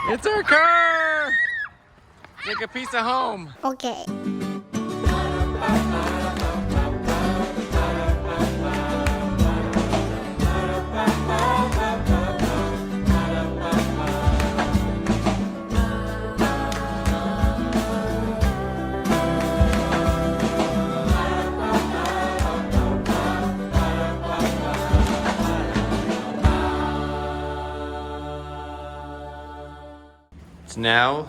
It's our car! Take a piece of home. Okay. It's now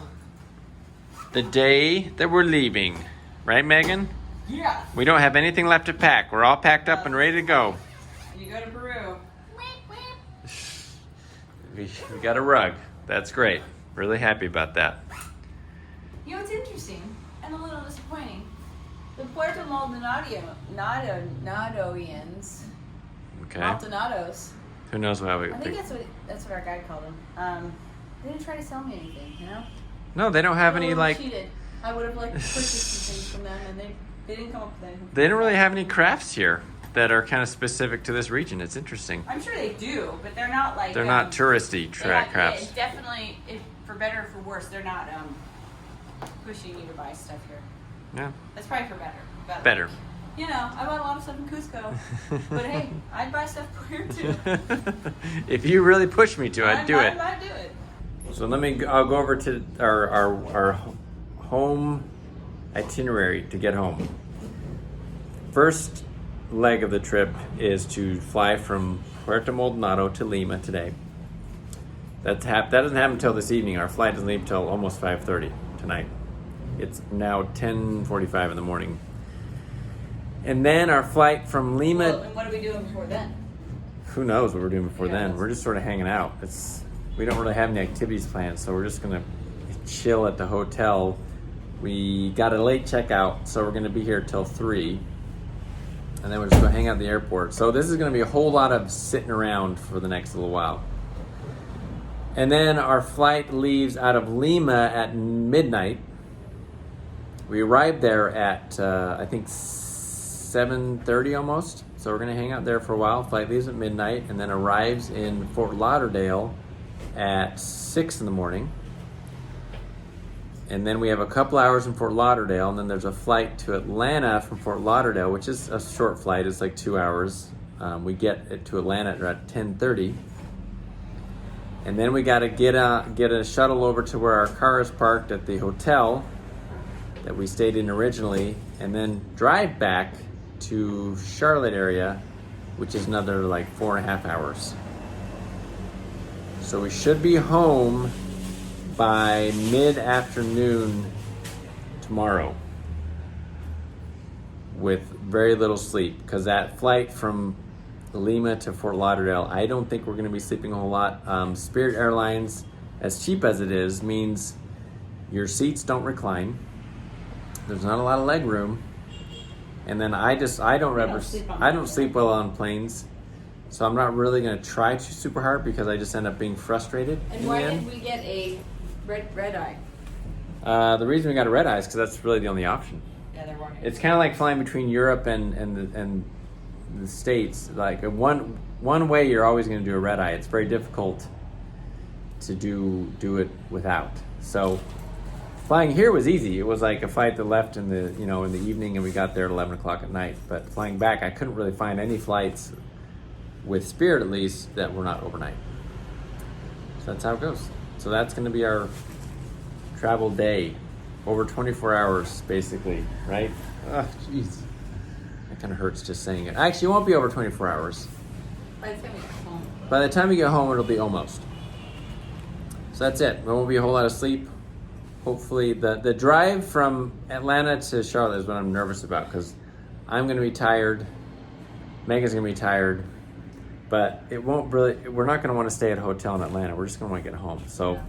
the day that we're leaving. Right, Megan? Yeah. We don't have anything left to pack. We're all packed up and ready to go. You go to Peru. We got a rug. That's great. Really happy about that. You know, it's interesting and a little disappointing. The Puerto Maldonadoians, Okay. Maldonados, Who knows why we... I think that's what our guide called them. They didn't try to sell me anything, you know? No, they don't have They any, were like... cheated. I would have liked to purchase some things from them, and they didn't come up with anything. They don't really have any crafts here that are kind of specific to this region. It's interesting. I'm sure they do, but they're not like... They're not touristy crafts. It's definitely, for better or for worse, they're not pushing you to buy stuff here. Yeah. That's probably for better. Better. You know, I bought a lot of stuff in Cusco, but hey, I'd buy stuff here too. If you really push me to, I'd do it. I'd do it. So I'll go over to our home itinerary to get home. First leg of the trip is to fly from Puerto Maldonado to Lima today. That doesn't happen until this evening. Our flight doesn't leave until almost 5:30 tonight. It's now 10:45 in the morning. And then our flight from Lima... Well, and what are we doing before then? Who knows what we're doing before then. that's- We're just sort of hanging out. We don't really have any activities planned, so we're just going to chill at the hotel. We got a late checkout, so we're going to be here till 3. And then we're just going to hang out at the airport. So this is going to be a whole lot of sitting around for the next little while. And then our flight leaves out of Lima at midnight. We arrived there at, I think, 7:30 almost. So we're going to hang out there for a while. Flight leaves at midnight and then arrives in Fort Lauderdale at 6 in the morning. And then we have a couple hours in Fort Lauderdale, and then there's a flight to Atlanta from Fort Lauderdale, which is a short flight. It's like 2 hours. We get to Atlanta at 10:30. And then we got to get a shuttle over to where our car is parked at the hotel that we stayed in originally, and then drive back to Charlotte area, which is another like 4.5 hours. So we should be home by mid-afternoon tomorrow with very little sleep, because that flight from Lima to Fort Lauderdale, I don't think we're going to be sleeping a whole lot. Spirit Airlines, as cheap as it is, means your seats don't recline. There's not a lot of leg room. And then I don't sleep well on planes. So I'm not really going to try too super hard because I just end up being frustrated. And why did we get a red eye? The reason we got a red eye is because that's really the only option. Yeah, there weren't. It's kind of like flying between Europe and the States. Like one way, you're always going to do a red eye. It's very difficult to do it without. So flying here was easy. It was like a flight that left in the evening, and we got there at 11 o'clock at night. But flying back, I couldn't really find any flights, with Spirit at least, that were not overnight. So that's how it goes. So that's going to be our travel day, over 24 hours basically, right? Oh, jeez, that kind of hurts just saying it. Actually, it won't be over 24 hours. By the time we get home. By the time we get home, it'll be almost. So that's it. There won't be a whole lot of sleep. Hopefully, the drive from Atlanta to Charlotte is what I'm nervous about, because I'm going to be tired. Megan's going to be tired. But we're not going to want to stay at a hotel in Atlanta. We're just going to want to get home. So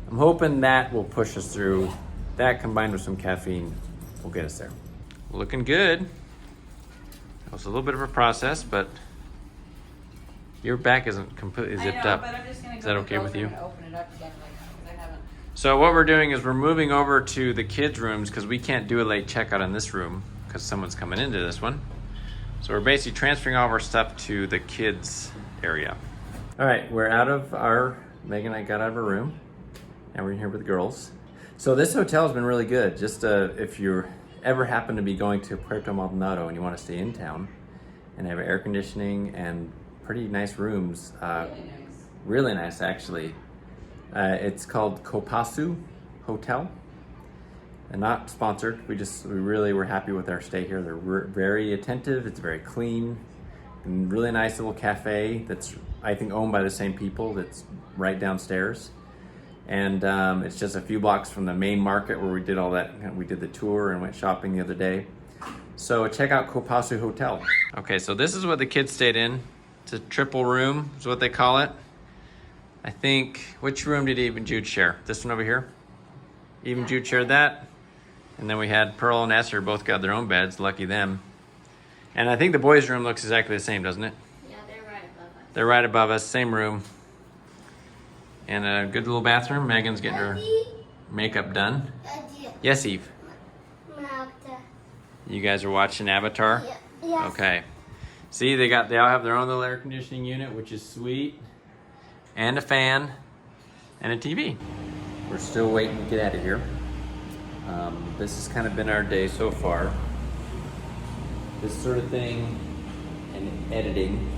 I'm hoping that will push us through. That combined with some caffeine will get us there. Looking good. It was a little bit of a process, but your back isn't completely zipped up. But I'm just gonna Is that okay with you? And open it up again, because I haven't. So what we're doing is we're moving over to the kids' rooms because we can't do a late checkout in this room because someone's coming into this one. So we're basically transferring all of our stuff to the kids' area. All right, we're out of Megan and I got out of our room. And we're in here with the girls. So this hotel has been really good. Just if you ever happen to be going to Puerto Maldonado and you want to stay in town, and have air conditioning and pretty nice rooms. Really nice, actually. It's called Copasu Hotel. And not sponsored. We really were happy with our stay here. They're very attentive. It's very clean. And really nice little cafe that's, I think, owned by the same people. That's right downstairs. And it's just a few blocks from the main market where we did all that. We did the tour and went shopping the other day. So check out Copasu Hotel. Okay, so this is what the kids stayed in. It's a triple room, is what they call it. I think, which room did Eve and Jude share? This one over here? Eve and Jude shared that. And then we had Pearl and Esther both got their own beds, lucky them. And I think the boys' room looks exactly the same, doesn't it? Yeah, they're right above us. They're right above us, same room. And a good little bathroom. Megan's getting her makeup done. Yes, Eve? You guys are watching Avatar? Yes. Okay. See, they all have their own little air conditioning unit, which is sweet. And a fan. And a TV. We're still waiting to get out of here. This has kind of been our day so far. This sort of thing and editing.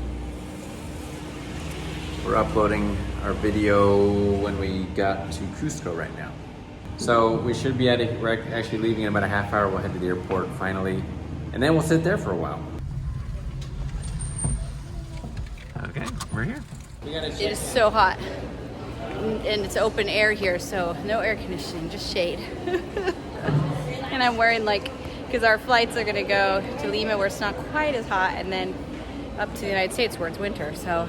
We're uploading our video when we got to Cusco right now. So we should be we're actually leaving in about a half hour. We'll head to the airport finally. And then we'll sit there for a while. Okay, we're here. It is so hot. And it's open air here, so no air conditioning, just shade. And I'm wearing because our flights are gonna go to Lima where it's not quite as hot, and then up to the United States where it's winter, so.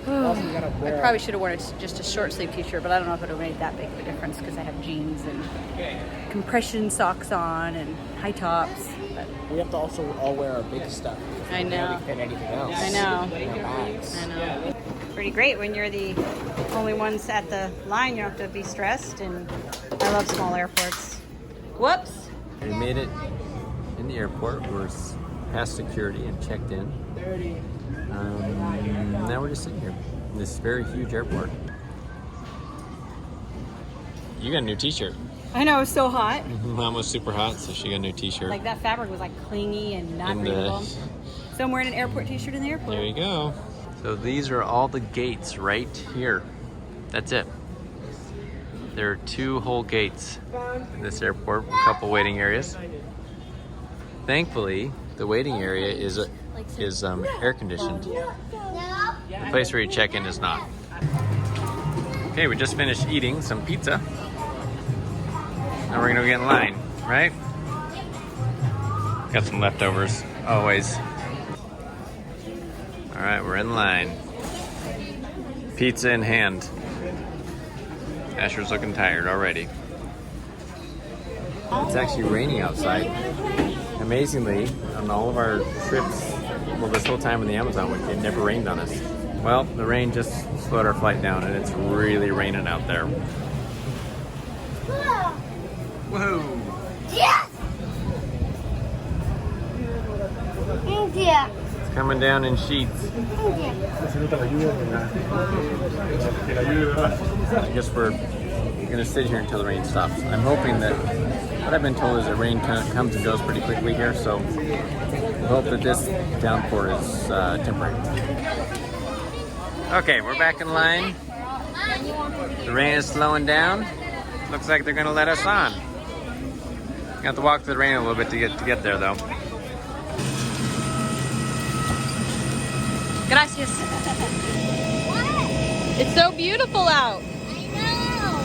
I probably should have worn just a short sleeve t-shirt, but I don't know if it would have made that big of a difference because I have jeans and compression socks on and high tops. But we have to also all wear our big stuff. I know. Fit anything else. I know. Our bags. I know. Pretty great when you're the only ones at the line. You don't have to be stressed, and I love small airports. Whoops. We made it in the airport. We're past security and checked in. Now we're just sitting here in this very huge airport. You got a new t-shirt. I know, it's so hot. Mom was super hot, so she got a new t-shirt. Like that fabric was clingy and not breathable. So I'm wearing an airport t-shirt in the airport. There you go. So these are all the gates right here. That's it. There are 2 whole gates in this airport, a couple waiting areas. Thankfully, the waiting area is air conditioned. The place where you check in is not. Okay, we just finished eating some pizza. Now we're gonna get in line, right? Got some leftovers, always. All right, we're in line. Pizza in hand. Asher's looking tired already. It's actually raining outside. Amazingly, on all of our trips, well, this whole time in the Amazon, it never rained on us. Well, the rain just slowed our flight down, and it's really raining out there. Whoa! Yes! India. It's coming down in sheets. I guess we're gonna sit here until the rain stops. I'm hoping that what I've been told is that rain comes and goes pretty quickly here, so we hope that this downpour is temporary. Okay, we're back in line. The rain is slowing down. Looks like they're gonna let us on. You have to walk through the rain a little bit to get there, though. Gracias. It's so beautiful out. I know.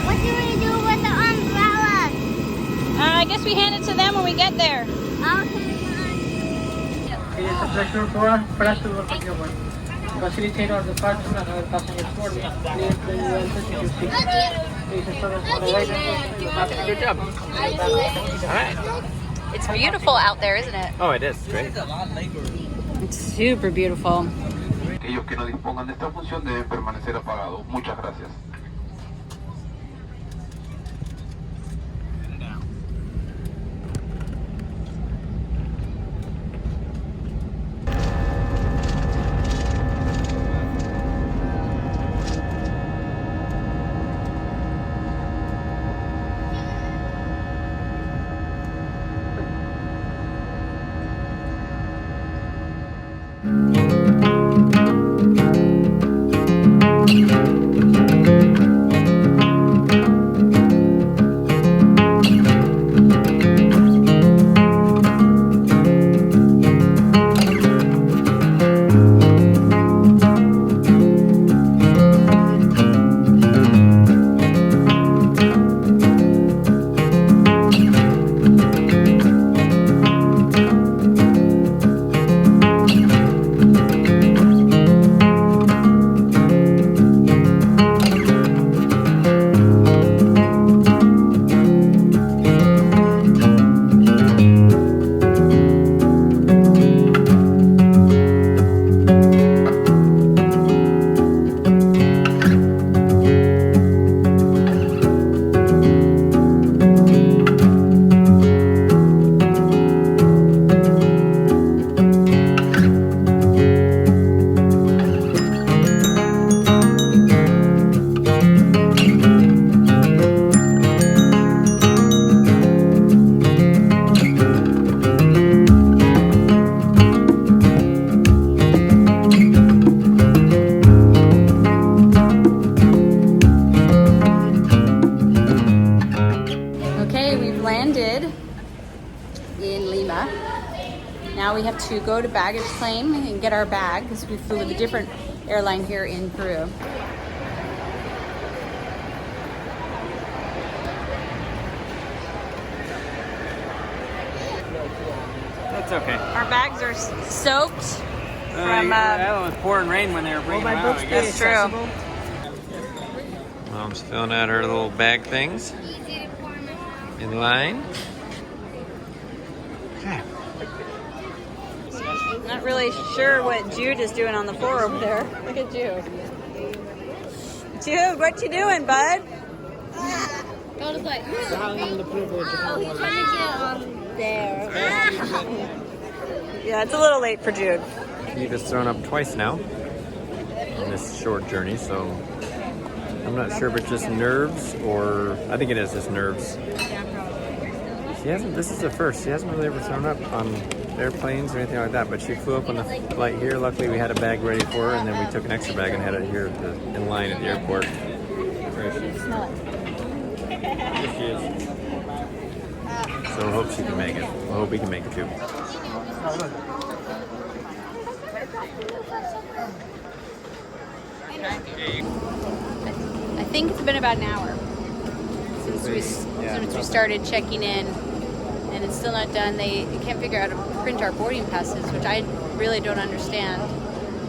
What do we do with the umbrellas? I guess we hand it to them when we get there. Facilitate all the parking and other passengers for me. Please, Good job. All right. It's beautiful out there, isn't it? Oh, it is. Great. It's super beautiful. Aquellos que no dispongan de esta función deben permanecer apagados. Muchas gracias. Now we have to go to baggage claim and get our bag because we flew with a different airline here in Peru. That's okay. Our bags are soaked from... that was pouring rain when they were bringing them out, I guess. That's true. Mom's filling out her little bag things in line. Okay. Not really sure what Jude is doing on the floor over there. Look at Jude. Jude, what you doing, bud? I was like, oh, he's trying to get on there. Yeah, it's a little late for Jude. Eve has thrown up twice now on this short journey, so I'm not sure if it's just nerves or I think it is just nerves. She hasn't. This is the first. She hasn't really ever thrown up on airplanes or anything like that. But she flew up on the flight here. Luckily, we had a bag ready for her, and then we took an extra bag and had it here at in line at the airport. Where is she? Here she is. So we hope she can make it. I hope we can make it too. I think it's been about an hour since we started checking in, and it's still not done. They can't figure out how to print our boarding passes, which I really don't understand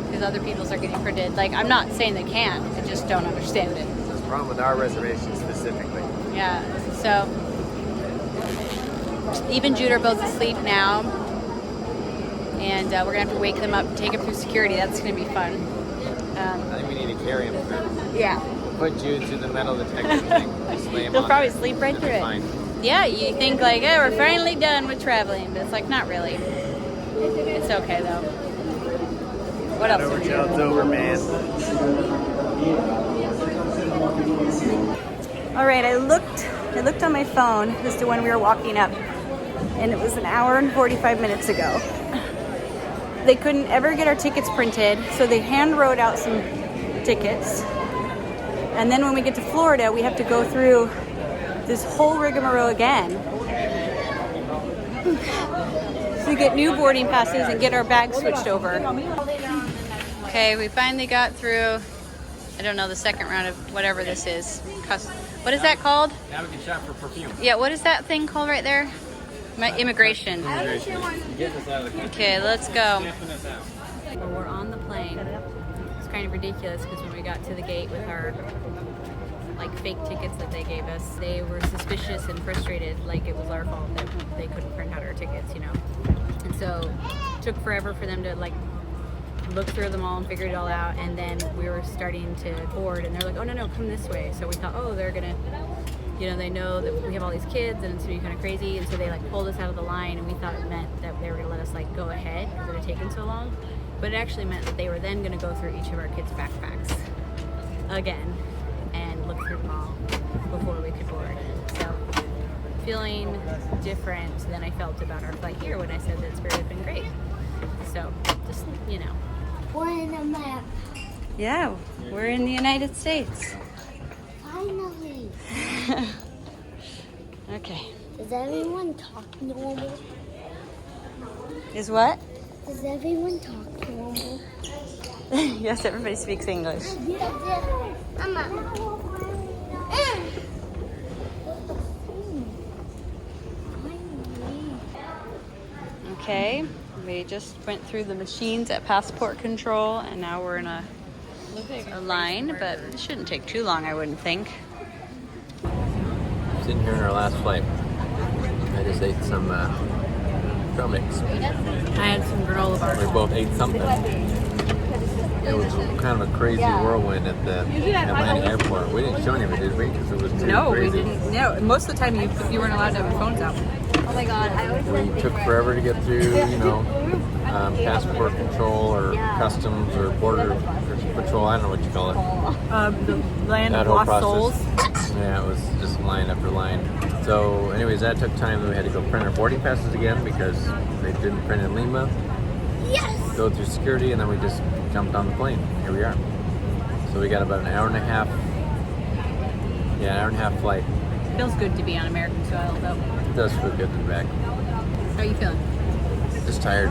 because other people's are getting printed. Like, I'm not saying they can't, I just don't understand it. There's a problem with our reservation specifically. Yeah, so Eve and Jude are both asleep now, and we're gonna have to wake them up, take them through security. That's gonna be fun. I think we need to carry them through. Yeah. Put Jude through the metal detector thing. Just lay him They'll on probably there. sleep right They'll through be it. fine. Yeah, you think like, oh, we're finally done with traveling, but it's like, not really. It's okay though. What else? It's over, man. All right, I looked on my phone as to when we were walking up, and it was an hour and 45 minutes ago. They couldn't ever get our tickets printed, so they hand wrote out some tickets. And then when we get to Florida, we have to go through this whole rigmarole again to get new boarding passes and get our bags switched over. Okay, we finally got through, I don't know, the second round of whatever this is. What is that called? Now we can shop for perfume. Yeah, what is that thing called right there? Immigration. Get us out of the country. Okay, let's go. Stamping us out. Well, we're on the plane. It's kind of ridiculous because when we got to the gate with our like fake tickets that they gave us, they were suspicious and frustrated, like it was our fault that they couldn't print out our tickets, you know. And so it took forever for them to like look through them all and figure it all out. And then we were starting to board, and they're like, "Oh no, come this way." So we thought, "Oh, they're gonna." You know, they know that we have all these kids and it's gonna be kind of crazy, and so they like pulled us out of the line, and we thought it meant that they were gonna let us like go ahead because it had taken so long, but it actually meant that they were then gonna go through each of our kids' backpacks again and look through them all before we could board. So feeling different than I felt about our flight here when I said that Spirit had been great. So just you know. We're in America. Yeah, we're in the United States. Finally. Okay. Does everyone talk normal? Is what? Does everyone talk normal? Yes, everybody speaks English. Mama. Okay, we just went through the machines at passport control, and now we're in a line, but it shouldn't take too long, I wouldn't think. Sitting here in our last flight. I just ate some trail mix. I had some granola bars. We both ate something. It was kind of a crazy whirlwind at the Atlanta airport. We didn't show any of it, did we? Because it was too crazy. We didn't. No, most of the time you weren't allowed to have your phones out. Oh my god, I always said We took forever to get through, passport control or customs or border patrol. I don't know what you call it. The land That of whole lost souls. process. Yeah, it was just line after line. So, anyways, that took time. We had to go print our boarding passes again because they didn't print in Lima. yes! Go through security, and then we just jumped on the plane. Here we are. So we got about an hour and a half. Yeah, an hour and a half flight. Feels good to be on American soil, though. It does feel good to be back. How are you feeling? Just tired.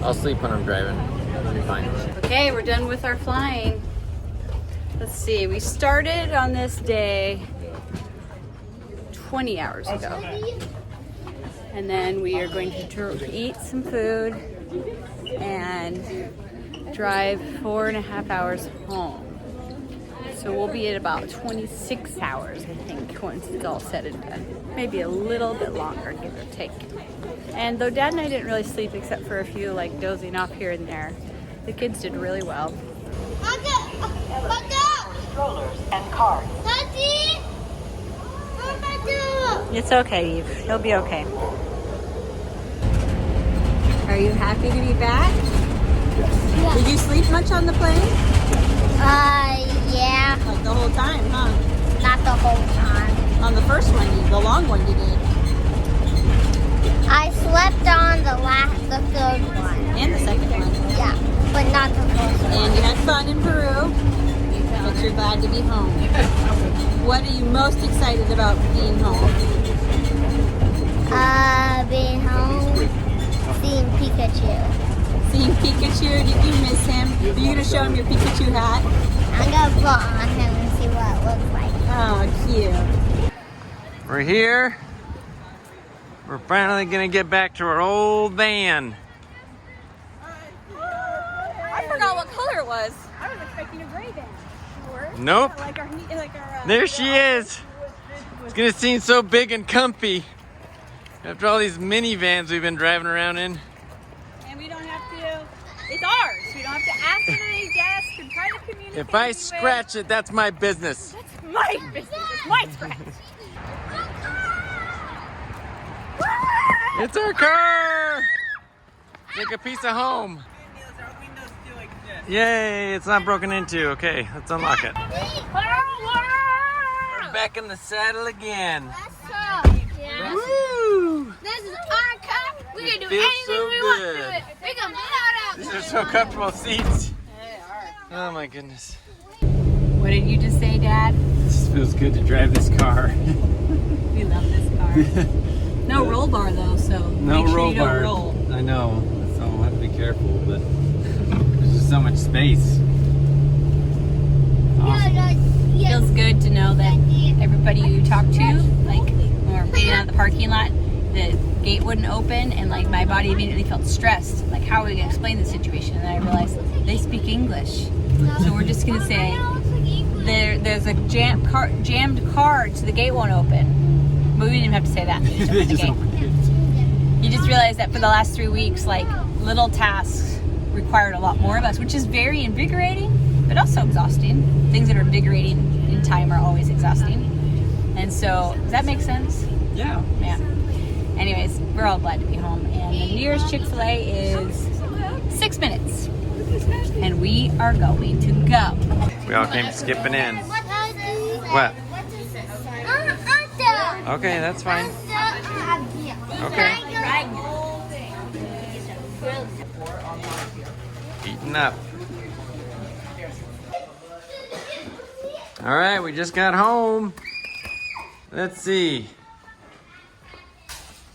I'll sleep when I'm driving. It'll be fine. Okay, we're done with our flying. Let's see, we started on this day 20 hours ago. And then we are going to eat some food and drive 4.5 hours home. So we'll be at about 26 hours, I think, once it's all said and done. Maybe a little bit longer, give or take. And though Dad and I didn't really sleep except for a few like dozing off here and there, the kids did really well. Strollers and cars. It's okay, Eve. You'll be okay. Are you happy to be back? Yeah. Did you sleep much on the plane? Yeah. Like the whole time, huh? Not the whole time. On the first one, the long one you did. I slept on the third one. And the second one. Yeah, but not the first one. And you had fun in Peru, but you're glad to be home. What are you most excited about being home? Being home, seeing Pikachu. Seeing Pikachu, did you miss him? Are you going to show him your Pikachu hat? I'm gonna put on him and see what it looks like. Oh, cute. We're here. We're finally gonna get back to our old van. I forgot what color it was. I was expecting a gray van. Nope. Like our There she is. It's gonna seem so big and comfy after all these minivans we've been driving around in. And we don't have to, it's ours. We don't have to ask for any guests and try to communicate. If I scratch it, that's my business. That's my business. It's my scratch. It's our car! Like a piece of home. Yay, it's not broken into. Okay, let's unlock it. We're back in the saddle again. Yeah. Woo! This is our car. We can do Feels anything so we want good. to it. We can put out These are so comfortable seats. Oh my goodness. What did you just say, Dad? It just feels good to drive this car. We love this car. No roll bar though, so No make sure roll you don't bar. roll. I know, so I'll have to be careful, but there's just so much space. Awesome. Feels good to know that everybody you talk to, like when we're waiting out the parking lot, the gate wouldn't open, and like my body immediately felt stressed. Like, how are we gonna explain the situation? And then I realized they speak English, so we're just gonna say there's a jammed car, so the gate won't open. But we didn't even have to say that. They just opened it. You just realize that for the last 3 weeks, like, little tasks required a lot more of us, which is very invigorating, but also exhausting. Things that are invigorating in time are always exhausting. And so, does that make sense? Yeah. Yeah. Anyways, we're all glad to be home. And the nearest Chick-fil-A is 6 minutes. And we are going to go. We all came skipping in. What? Okay, that's fine. Okay. Heating up. All right, we just got home. Let's see.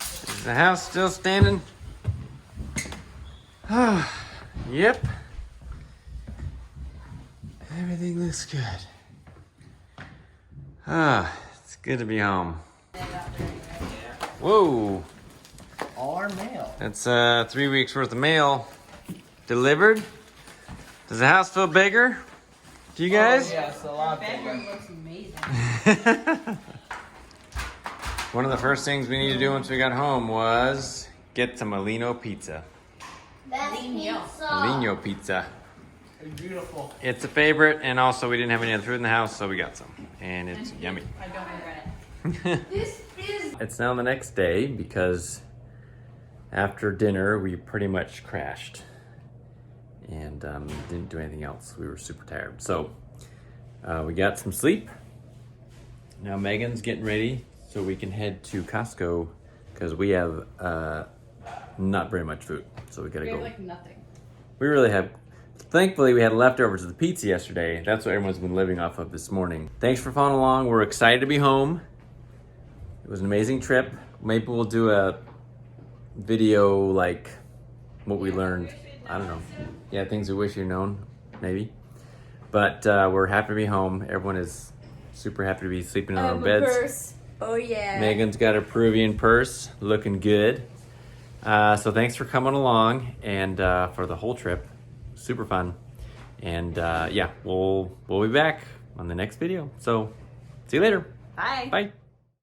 Is the house still standing? Yep. Everything looks good. It's good to be home. Whoa. All our mail. That's 3 weeks worth of mail delivered. Does the house feel bigger to you guys? Oh, yes, a lot bigger. Looks amazing. One of the first things we needed to do once we got home was get some Alino pizza. Alino pizza. Beautiful. It's a favorite, and also we didn't have any other food in the house, so we got some. And it's yummy. I don't regret it. It's now the next day because after dinner we pretty much crashed and didn't do anything else. We were super tired. So we got some sleep. Now Megan's getting ready so we can head to Costco because we have not very much food. So we gotta We have go. like nothing. We really have. Thankfully, we had leftovers of the pizza yesterday. That's what everyone's been living off of this morning. Thanks for following along. We're excited to be home. It was an amazing trip. Maybe we'll do a video like what we learned. I don't know. Yeah, things we wish you'd known, maybe. But we're happy to be home. Everyone is super happy to be sleeping in their own beds. Purse. Oh yeah. Megan's got a Peruvian purse, looking good. So thanks for coming along and for the whole trip. Super fun. And yeah, we'll be back on the next video. So see you later. Bye. Bye.